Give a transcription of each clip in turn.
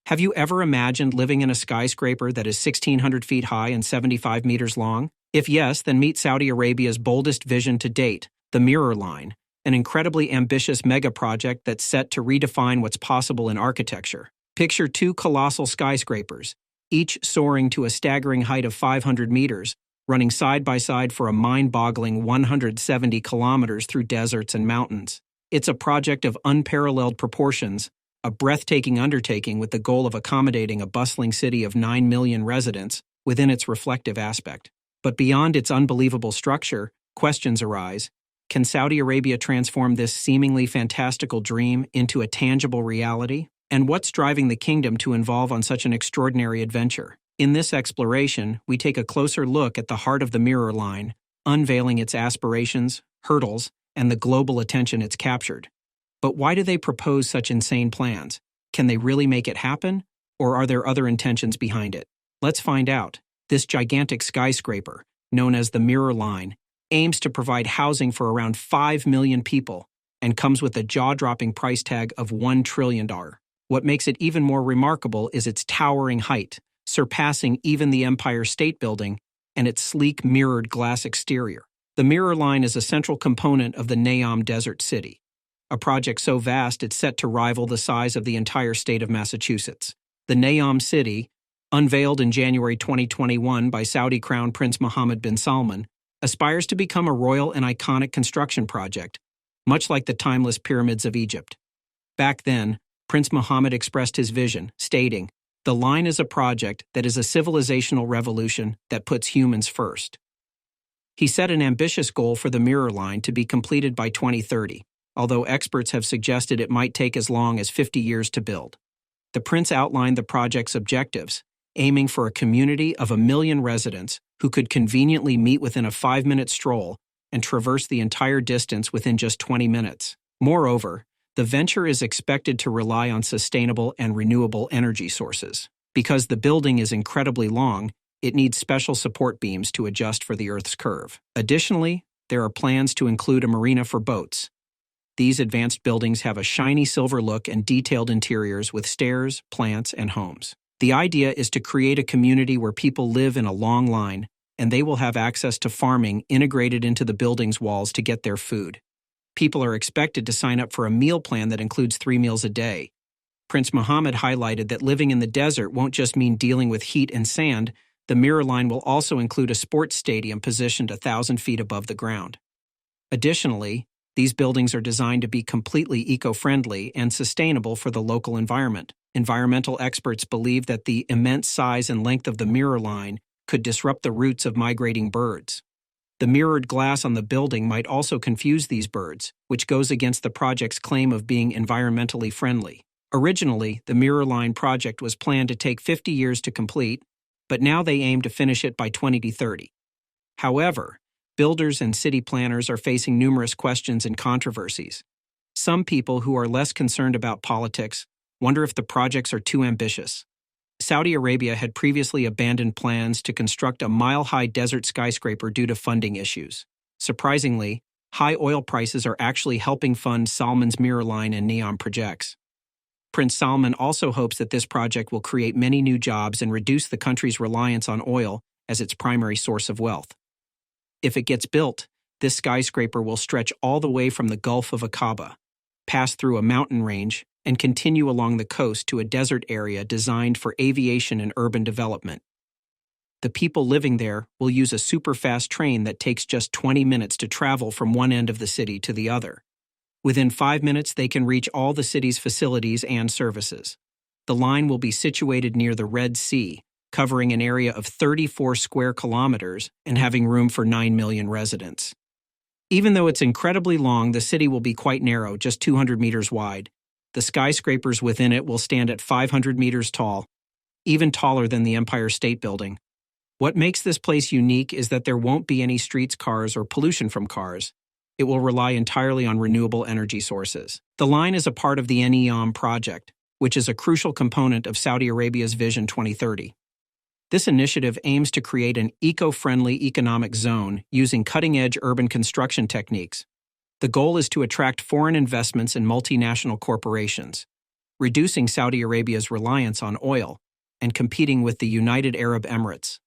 Have you ever imagined living in a skyscraper that is 1,600 feet high and 75 meters long? If yes, then meet Saudi Arabia's boldest vision to date, the Mirror Line, an incredibly ambitious mega-project that's set to redefine what's possible in architecture. Picture two colossal skyscrapers, each soaring to a staggering height of 500 meters, running side by side for a mind-boggling 170 kilometers through deserts and mountains. It's a project of unparalleled proportions, a breathtaking undertaking with the goal of accommodating a bustling city of 9 million residents within its reflective aspect. But beyond its unbelievable structure, questions arise. Can Saudi Arabia transform this seemingly fantastical dream into a tangible reality? And what's driving the kingdom to involve on such an extraordinary adventure? In this exploration, we take a closer look at the heart of the Mirror Line, unveiling its aspirations, hurdles, and the global attention it's captured. But why do they propose such insane plans? Can they really make it happen? Or are there other intentions behind it? Let's find out. This gigantic skyscraper, known as the Mirror Line, aims to provide housing for around 5 million people and comes with a jaw-dropping price tag of $1 trillion. What makes it even more remarkable is its towering height, surpassing even the Empire State Building, and its sleek mirrored glass exterior. The Mirror Line is a central component of the Neom Desert City, a project so vast it's set to rival the size of the entire state of Massachusetts. The Neom City, unveiled in January 2021 by Saudi Crown Prince Mohammed bin Salman, aspires to become a royal and iconic construction project, much like the timeless pyramids of Egypt. Back then, Prince Mohammed expressed his vision, stating, "The line is a project that is a civilizational revolution that puts humans first." He set an ambitious goal for the Mirror Line to be completed by 2030, although experts have suggested it might take as long as 50 years to build. The prince outlined the project's objectives, aiming for a community of 1 million residents who could conveniently meet within a 5-minute stroll and traverse the entire distance within just 20 minutes. Moreover, the venture is expected to rely on sustainable and renewable energy sources. Because the building is incredibly long, it needs special support beams to adjust for the Earth's curve. Additionally, there are plans to include a marina for boats. These advanced buildings have a shiny silver look and detailed interiors with stairs, plants, and homes. The idea is to create a community where people live in a long line, and they will have access to farming integrated into the building's walls to get their food. People are expected to sign up for a meal plan that includes 3 meals a day. Prince Mohammed highlighted that living in the desert won't just mean dealing with heat and sand. The Mirror Line will also include a sports stadium positioned 1,000 feet above the ground. Additionally, these buildings are designed to be completely eco-friendly and sustainable for the local environment. Environmental experts believe that the immense size and length of the Mirror Line could disrupt the routes of migrating birds. The mirrored glass on the building might also confuse these birds, which goes against the project's claim of being environmentally friendly. Originally, the Mirror Line project was planned to take 50 years to complete, but now they aim to finish it by 2030. However, builders and city planners are facing numerous questions and controversies. Some people who are less concerned about politics wonder if the projects are too ambitious. Saudi Arabia had previously abandoned plans to construct a mile-high desert skyscraper due to funding issues. Surprisingly, high oil prices are actually helping fund Salman's Mirror Line and Neom projects. Prince Salman also hopes that this project will create many new jobs and reduce the country's reliance on oil as its primary source of wealth. If it gets built, this skyscraper will stretch all the way from the Gulf of Aqaba, pass through a mountain range, and continue along the coast to a desert area designed for aviation and urban development. The people living there will use a super-fast train that takes just 20 minutes to travel from one end of the city to the other. Within 5 minutes, they can reach all the city's facilities and services. The line will be situated near the Red Sea, covering an area of 34 square kilometers and having room for 9 million residents. Even though it's incredibly long, the city will be quite narrow, just 200 meters wide. The skyscrapers within it will stand at 500 meters tall, even taller than the Empire State Building. What makes this place unique is that there won't be any streets cars or pollution from cars. It will rely entirely on renewable energy sources. The line is a part of the Neom project, which is a crucial component of Saudi Arabia's Vision 2030. This initiative aims to create an eco-friendly economic zone using cutting-edge urban construction techniques. The goal is to attract foreign investments and multinational corporations. reducing Saudi Arabia's reliance on oil and competing with the United Arab Emirates.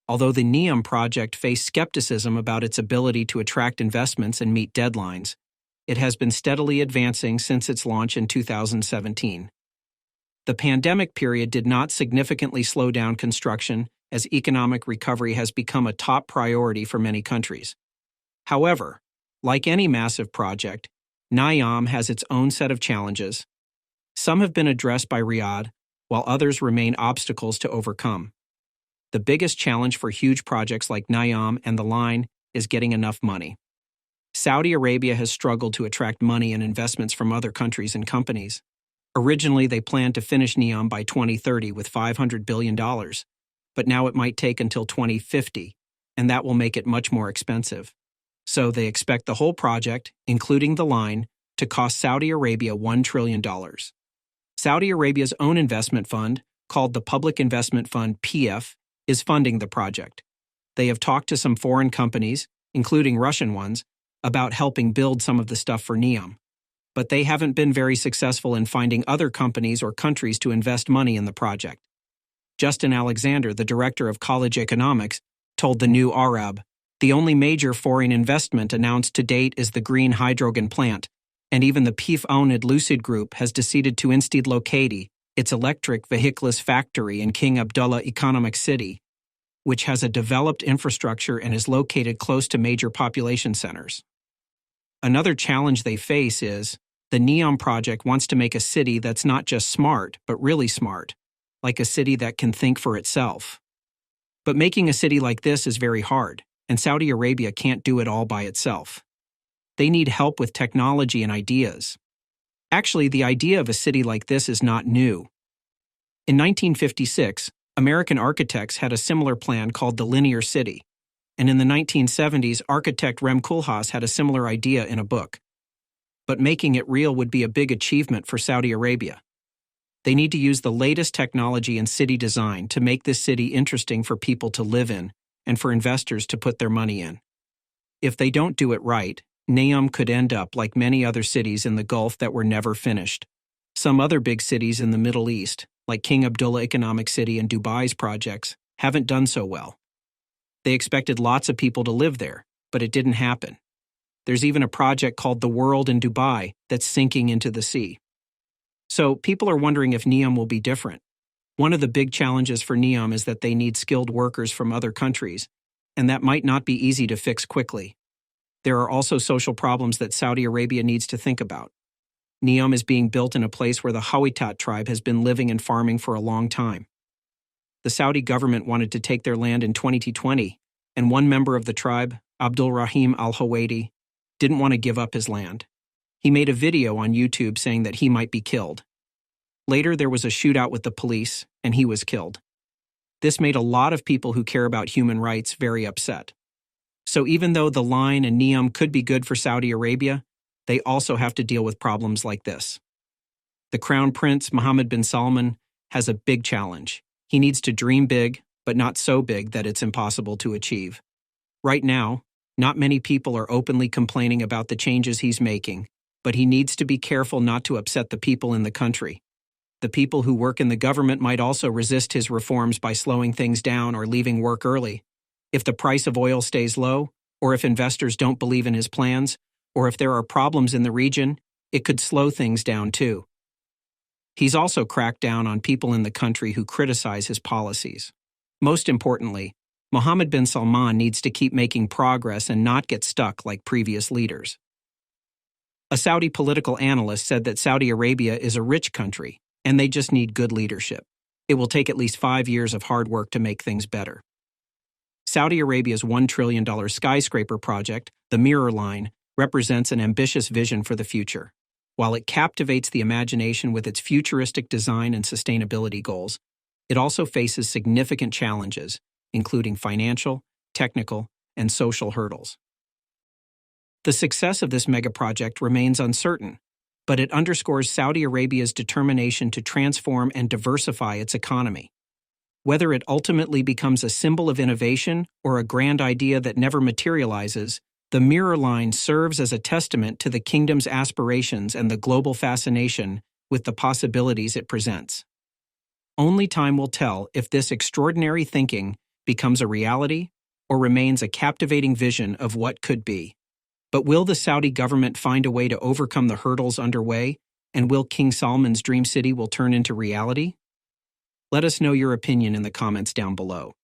Although the NEOM project faced skepticism about its ability to attract investments and meet deadlines, it has been steadily advancing since its launch in 2017. The pandemic period did not significantly slow down construction, as economic recovery has become a top priority for many countries. However, like any massive project, NEOM has its own set of challenges. Some have been addressed by Riyadh, while others remain obstacles to overcome. The biggest challenge for huge projects like NEOM and the line is getting enough money. Saudi Arabia has struggled to attract money and investments from other countries and companies. Originally, they planned to finish NEOM by 2030 with $500 billion, but now it might take until 2050, and that will make it much more expensive. So they expect the whole project, including the line, to cost Saudi Arabia $1 trillion. Saudi Arabia's own investment fund, called the Public Investment Fund (PF), is funding the project. They have talked to some foreign companies, including Russian ones, about helping build some of the stuff for NEOM. But they haven't been very successful in finding other companies or countries to invest money in the project. Justin Alexander, the director of college economics, told the New Arab, "The only major foreign investment announced to date is the green hydrogen plant, and even the PIF-owned Lucid Group has decided to instead locate its electric vehicles factory in King Abdullah Economic City, which has a developed infrastructure and is located close to major population centers." Another challenge they face is, the NEOM project wants to make a city that's not just smart, but really smart, like a city that can think for itself. But making a city like this is very hard, and Saudi Arabia can't do it all by itself. They need help with technology and ideas. Actually, the idea of a city like this is not new. In 1956, American architects had a similar plan called the Linear City, and in the 1970s, architect Rem Koolhaas had a similar idea in a book. But making it real would be a big achievement for Saudi Arabia. They need to use the latest technology in city design to make this city interesting for people to live in and for investors to put their money in. If they don't do it right, NEOM could end up like many other cities in the Gulf that were never finished. Some other big cities in the Middle East, like King Abdullah Economic City and Dubai's projects, haven't done so well. They expected lots of people to live there, but it didn't happen. There's even a project called The World in Dubai that's sinking into the sea. So people are wondering if NEOM will be different. One of the big challenges for NEOM is that they need skilled workers from other countries, and that might not be easy to fix quickly. There are also social problems that Saudi Arabia needs to think about. NEOM is being built in a place where the Hawitat tribe has been living and farming for a long time. The Saudi government wanted to take their land in 2020, and one member of the tribe, Abdul Rahim al-Hawaidi, didn't want to give up his land. He made a video on YouTube saying that he might be killed. Later, there was a shootout with the police, and he was killed. This made a lot of people who care about human rights very upset. So even though the line and NEOM could be good for Saudi Arabia, they also have to deal with problems like this. The Crown Prince, Mohammed bin Salman, has a big challenge. He needs to dream big, but not so big that it's impossible to achieve. Right now, not many people are openly complaining about the changes he's making, but he needs to be careful not to upset the people in the country. The people who work in the government might also resist his reforms by slowing things down or leaving work early. If the price of oil stays low, or if investors don't believe in his plans, or if there are problems in the region, it could slow things down too. He's also cracked down on people in the country who criticize his policies. Most importantly, Mohammed bin Salman needs to keep making progress and not get stuck like previous leaders. A Saudi political analyst said that Saudi Arabia is a rich country, and they just need good leadership. It will take at least 5 years of hard work to make things better. Saudi Arabia's $1 trillion skyscraper project, the Mirror Line, represents an ambitious vision for the future. While it captivates the imagination with its futuristic design and sustainability goals, it also faces significant challenges, including financial, technical, and social hurdles. The success of this megaproject remains uncertain, but it underscores Saudi Arabia's determination to transform and diversify its economy. Whether it ultimately becomes a symbol of innovation or a grand idea that never materializes, the Mirror Line serves as a testament to the kingdom's aspirations and the global fascination with the possibilities it presents. Only time will tell if this extraordinary thinking becomes a reality or remains a captivating vision of what could be. But will the Saudi government find a way to overcome the hurdles underway, and will King Salman's dream city will turn into reality? Let us know your opinion in the comments down below.